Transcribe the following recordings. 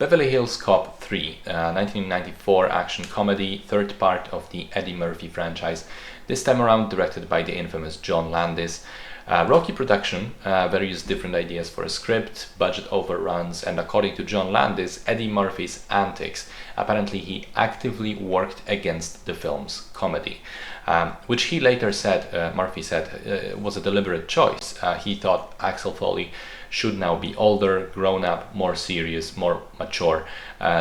Beverly Hills Cop 3, 1994 action comedy, third part of the Eddie Murphy franchise, this time around directed by the infamous John Landis. Rocky production, various different ideas for a script, budget overruns, and according to John Landis, Eddie Murphy's antics. Apparently he actively worked against the film's comedy, which he later said, Murphy said, was a deliberate choice. He thought Axel Foley should now be older, grown up, more serious, more mature,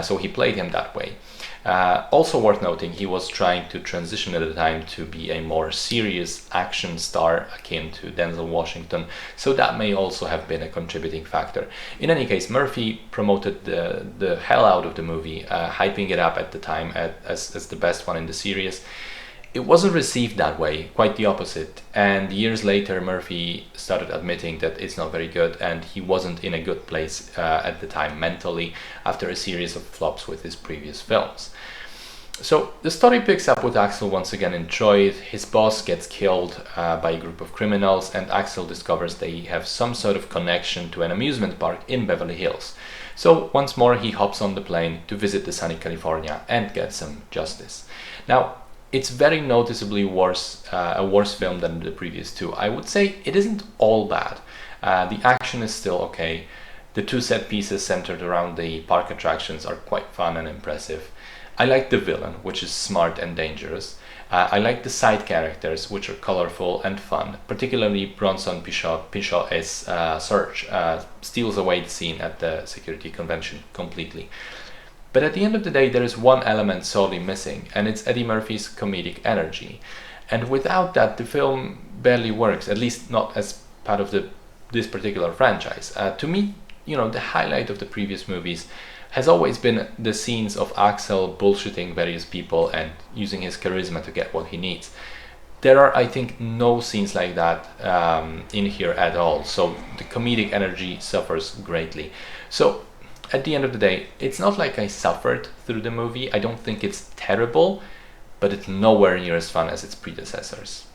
so he played him that way. Also worth noting, he was trying to transition at the time to be a more serious action star akin to Denzel Washington, so that may also have been a contributing factor. In any case, Murphy promoted the hell out of the movie, hyping it up at the time as the best one in the series. It wasn't received that way, quite the opposite, and years later Murphy started admitting that it's not very good and he wasn't in a good place at the time mentally after a series of flops with his previous films. So the story picks up with Axel once again in Detroit. His boss gets killed by a group of criminals, and Axel discovers they have some sort of connection to an amusement park in Beverly Hills. So once more he hops on the plane to visit the sunny California and get some justice. Now, it's very noticeably a worse film than the previous two. I would say it isn't all bad. The action is still okay. The two set pieces centered around the park attractions are quite fun and impressive. I like the villain, which is smart and dangerous. I like the side characters, which are colorful and fun. Particularly Bronson Pinchot's search steals away the scene at the security convention completely. But at the end of the day, there is one element sorely missing, and it's Eddie Murphy's comedic energy. And without that, the film barely works, at least not as part of this particular franchise. To me, the highlight of the previous movies has always been the scenes of Axel bullshitting various people and using his charisma to get what he needs. There are, I think, no scenes like that in here at all, so the comedic energy suffers greatly. So at the end of the day, it's not like I suffered through the movie. I don't think it's terrible, but it's nowhere near as fun as its predecessors.